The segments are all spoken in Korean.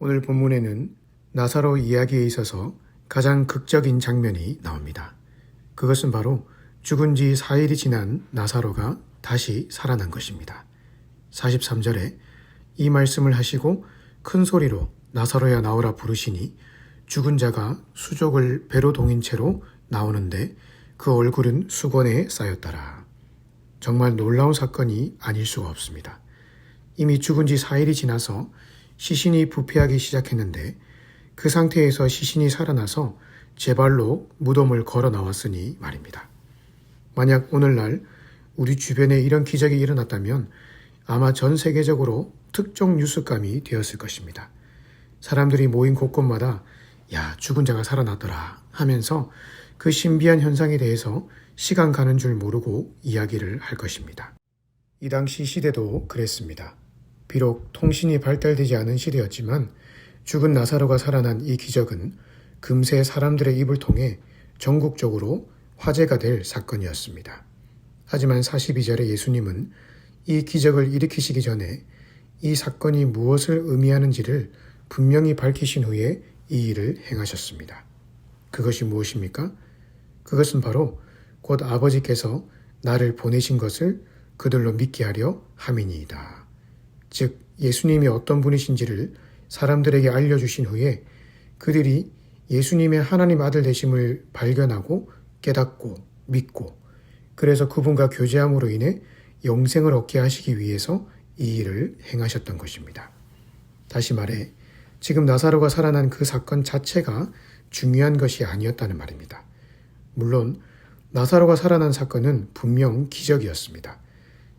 오늘 본문에는 나사로 이야기에 있어서 가장 극적인 장면이 나옵니다. 그것은 바로 죽은 지 4일이 지난 나사로가 다시 살아난 것입니다. 43절에 이 말씀을 하시고 큰 소리로 나사로야 나오라 부르시니 죽은 자가 수족을 배로 동인 채로 나오는데 그 얼굴은 수건에 쌓였더라. 정말 놀라운 사건이 아닐 수가 없습니다. 이미 죽은 지 4일이 지나서 시신이 부패하기 시작했는데 그 상태에서 시신이 살아나서 제 발로 무덤을 걸어 나왔으니 말입니다. 만약 오늘날 우리 주변에 이런 기적이 일어났다면 아마 전 세계적으로 특종 뉴스감이 되었을 것입니다. 사람들이 모인 곳곳마다 야, 죽은 자가 살아났더라 하면서 그 신비한 현상에 대해서 시간 가는 줄 모르고 이야기를 할 것입니다. 이 당시 시대도 그랬습니다. 비록 통신이 발달되지 않은 시대였지만 죽은 나사로가 살아난 이 기적은 금세 사람들의 입을 통해 전국적으로 화제가 될 사건이었습니다. 하지만 42절에 예수님은 이 기적을 일으키시기 전에 이 사건이 무엇을 의미하는지를 분명히 밝히신 후에 이 일을 행하셨습니다. 그것이 무엇입니까? 그것은 바로 곧 아버지께서 나를 보내신 것을 그들로 믿게 하려 함이니이다. 즉 예수님이 어떤 분이신지를 사람들에게 알려주신 후에 그들이 예수님의 하나님 아들 되심을 발견하고 깨닫고 믿고 그래서 그분과 교제함으로 인해 영생을 얻게 하시기 위해서 이 일을 행하셨던 것입니다. 다시 말해 지금 나사로가 살아난 그 사건 자체가 중요한 것이 아니었다는 말입니다. 물론 나사로가 살아난 사건은 분명 기적이었습니다.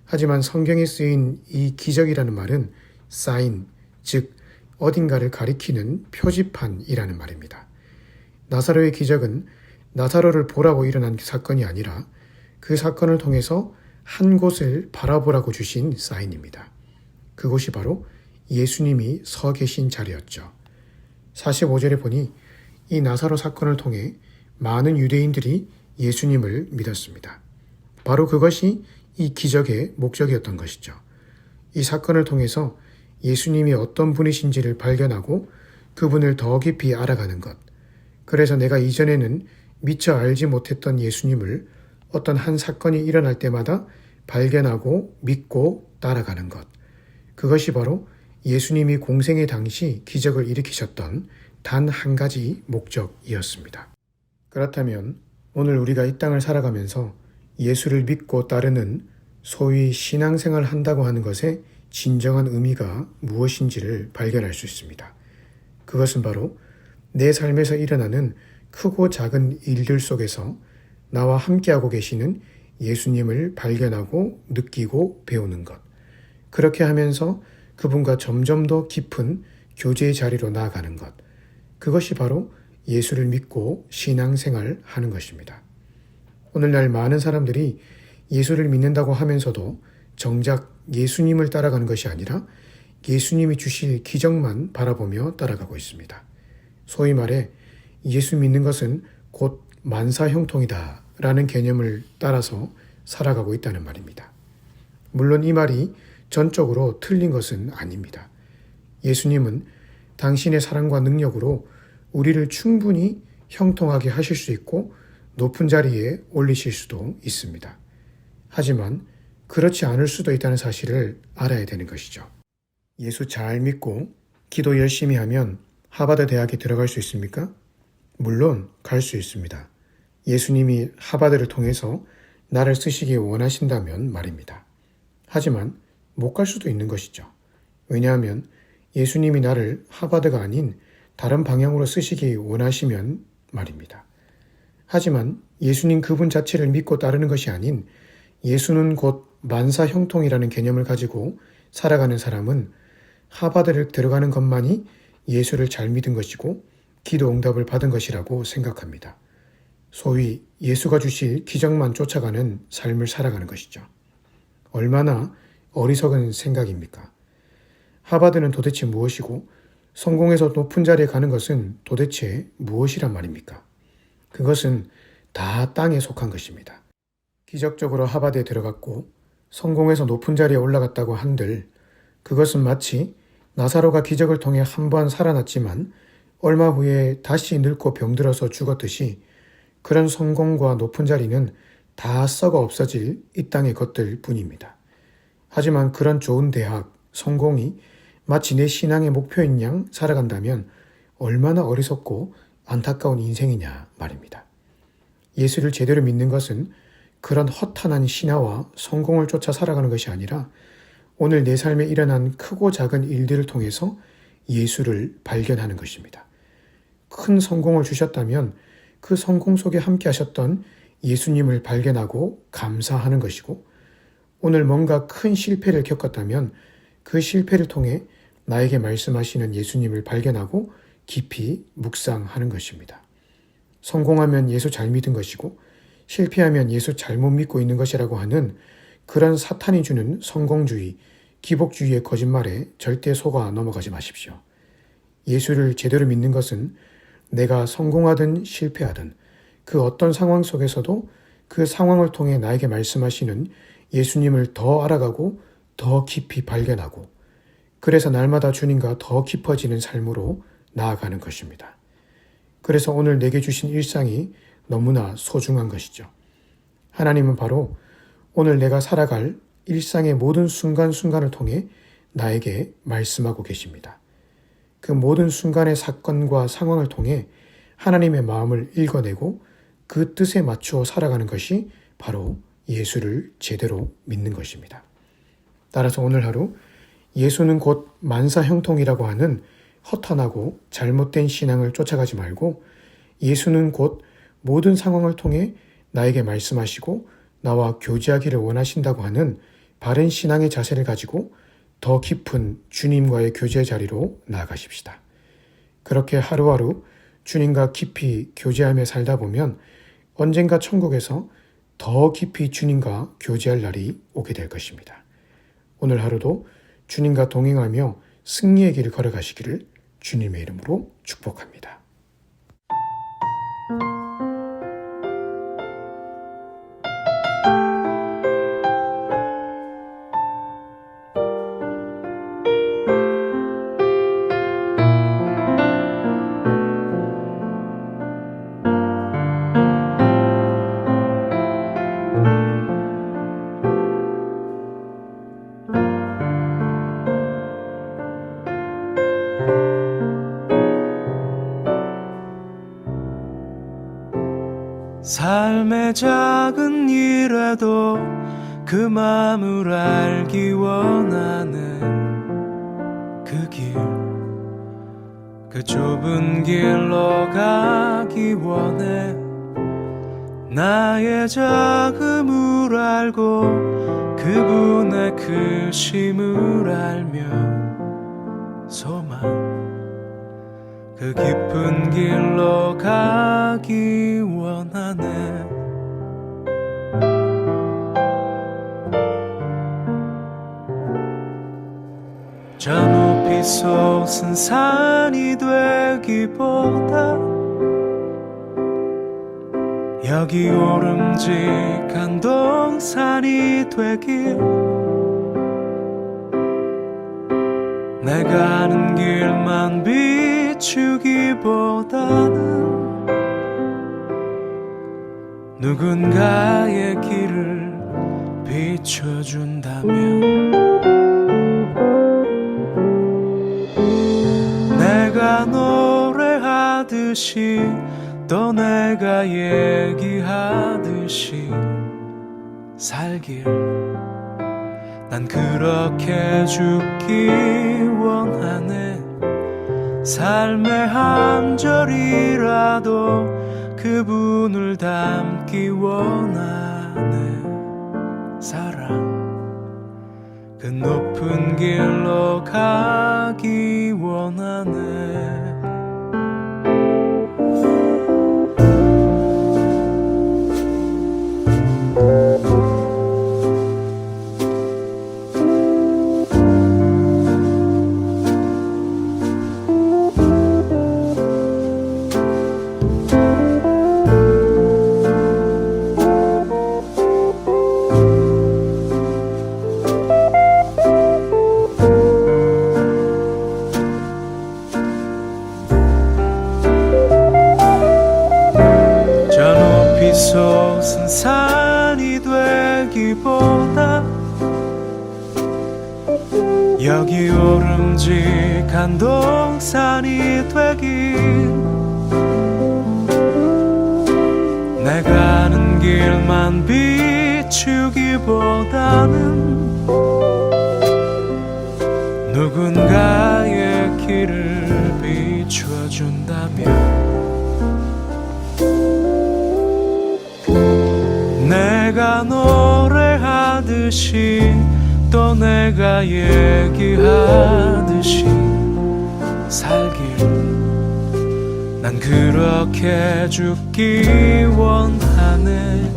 하지만 성경에 쓰인 이 기적이라는 말은 사인, 즉 어딘가를 가리키는 표지판이라는 말입니다. 나사로의 기적은 나사로를 보라고 일어난 사건이 아니라 그 사건을 통해서 한 곳을 바라보라고 주신 사인입니다. 그곳이 바로 예수님이 서 계신 자리였죠. 45절에 보니 이 나사로 사건을 통해 많은 유대인들이 예수님을 믿었습니다. 바로 그것이 이 기적의 목적이었던 것이죠. 이 사건을 통해서 예수님이 어떤 분이신지를 발견하고 그분을 더 깊이 알아가는 것. 그래서 내가 이전에는 미처 알지 못했던 예수님을 어떤 한 사건이 일어날 때마다 발견하고 믿고 따라가는 것. 그것이 바로 예수님이 공생의 당시 기적을 일으키셨던 단 한 가지 목적이었습니다. 그렇다면 오늘 우리가 이 땅을 살아가면서 예수를 믿고 따르는 소위 신앙생활을 한다고 하는 것의 진정한 의미가 무엇인지를 발견할 수 있습니다. 그것은 바로 내 삶에서 일어나는 크고 작은 일들 속에서 나와 함께하고 계시는 예수님을 발견하고 느끼고 배우는 것. 그렇게 하면서 그분과 점점 더 깊은 교제의 자리로 나아가는 것. 그것이 바로 예수를 믿고 신앙생활 하는 것입니다. 오늘날 많은 사람들이 예수를 믿는다고 하면서도 정작 예수님을 따라가는 것이 아니라 예수님이 주실 기적만 바라보며 따라가고 있습니다. 소위 말해 예수 믿는 것은 곧 만사형통이다 라는 개념을 따라서 살아가고 있다는 말입니다. 물론 이 말이 전적으로 틀린 것은 아닙니다. 예수님은 당신의 사랑과 능력으로 우리를 충분히 형통하게 하실 수 있고 높은 자리에 올리실 수도 있습니다. 하지만 그렇지 않을 수도 있다는 사실을 알아야 되는 것이죠. 예수 잘 믿고 기도 열심히 하면 하버드 대학에 들어갈 수 있습니까? 물론 갈 수 있습니다. 예수님이 하버드를 통해서 나를 쓰시기 원하신다면 말입니다. 하지만 못 갈 수도 있는 것이죠. 왜냐하면 예수님이 나를 하버드가 아닌 다른 방향으로 쓰시기 원하시면 말입니다. 하지만 예수님 그분 자체를 믿고 따르는 것이 아닌 예수는 곧 만사형통이라는 개념을 가지고 살아가는 사람은 하버드를 들어가는 것만이 예수를 잘 믿은 것이고 기도 응답을 받은 것이라고 생각합니다. 소위 예수가 주실 기적만 쫓아가는 삶을 살아가는 것이죠. 얼마나 어리석은 생각입니까? 하버드는 도대체 무엇이고 성공해서 높은 자리에 가는 것은 도대체 무엇이란 말입니까? 그것은 다 땅에 속한 것입니다. 기적적으로 하버드에 들어갔고 성공해서 높은 자리에 올라갔다고 한들 그것은 마치 나사로가 기적을 통해 한 번 살아났지만 얼마 후에 다시 늙고 병들어서 죽었듯이 그런 성공과 높은 자리는 다 썩어 없어질 이 땅의 것들 뿐입니다. 하지만 그런 좋은 대학, 성공이 마치 내 신앙의 목표인 양 살아간다면 얼마나 어리석고 안타까운 인생이냐 말입니다. 예수를 제대로 믿는 것은 그런 허탄한 신화와 성공을 쫓아 살아가는 것이 아니라 오늘 내 삶에 일어난 크고 작은 일들을 통해서 예수를 발견하는 것입니다. 큰 성공을 주셨다면 그 성공 속에 함께 하셨던 예수님을 발견하고 감사하는 것이고, 오늘 뭔가 큰 실패를 겪었다면 그 실패를 통해 나에게 말씀하시는 예수님을 발견하고 깊이 묵상하는 것입니다. 성공하면 예수 잘 믿은 것이고 실패하면 예수 잘못 믿고 있는 것이라고 하는 그런 사탄이 주는 성공주의, 기복주의의 거짓말에 절대 속아 넘어가지 마십시오. 예수를 제대로 믿는 것은 내가 성공하든 실패하든 그 어떤 상황 속에서도 그 상황을 통해 나에게 말씀하시는 예수님을 더 알아가고 더 깊이 발견하고, 그래서 날마다 주님과 더 깊어지는 삶으로 나아가는 것입니다. 그래서 오늘 내게 주신 일상이 너무나 소중한 것이죠. 하나님은 바로 오늘 내가 살아갈 일상의 모든 순간순간을 통해 나에게 말씀하고 계십니다. 그 모든 순간의 사건과 상황을 통해 하나님의 마음을 읽어내고 그 뜻에 맞추어 살아가는 것이 바로 예수를 제대로 믿는 것입니다. 따라서 오늘 하루 예수는 곧 만사형통이라고 하는 허탄하고 잘못된 신앙을 쫓아가지 말고 예수는 곧 모든 상황을 통해 나에게 말씀하시고 나와 교제하기를 원하신다고 하는 바른 신앙의 자세를 가지고 더 깊은 주님과의 교제 자리로 나아가십시다. 그렇게 하루하루 주님과 깊이 교제하며 살다 보면 언젠가 천국에서 더 깊이 주님과 교제할 날이 오게 될 것입니다. 오늘 하루도 주님과 동행하며 승리의 길을 걸어가시기를 주님의 이름으로 축복합니다. 삶의 작은 일에도 그 마음을 알기 원하는 그 길, 그 좁은 길로 가기 원해. 나의 작음을 알고 그분의 크심을 알며 소망, 그 깊은 길로 가기 원하네. 저 높이 솟은 산이 되기보다 여기 오름직한 동산이 되길, 내가 아는 길만 비추기보다는 누군가의 길을 비춰준다면 내가 노래하듯이 또 내가 얘기하듯이 살길, 난 그렇게 죽기 원하네. 삶의 한 절이라도 그분을 닮기 원하네. 사랑, 그 높은 길로 가기 원하네. 큰 산이 되기보다 여기 오름직한 동산이 되길 내가 가는 길만 비추기보다는 누군가의 길을 비춰준다면 내가 노래하듯이 또 내가 얘기하듯이 살길 난 그렇게 죽기 원하네.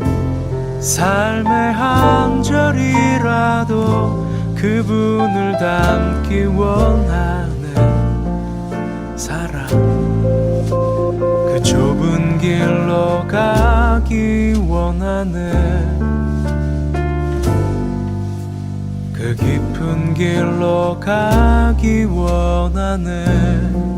삶의 한 절이라도 그분을 닮기 원하네. 사랑 그 좁은 길로 가기 원하네. 그 깊은 길로 가기 원하네.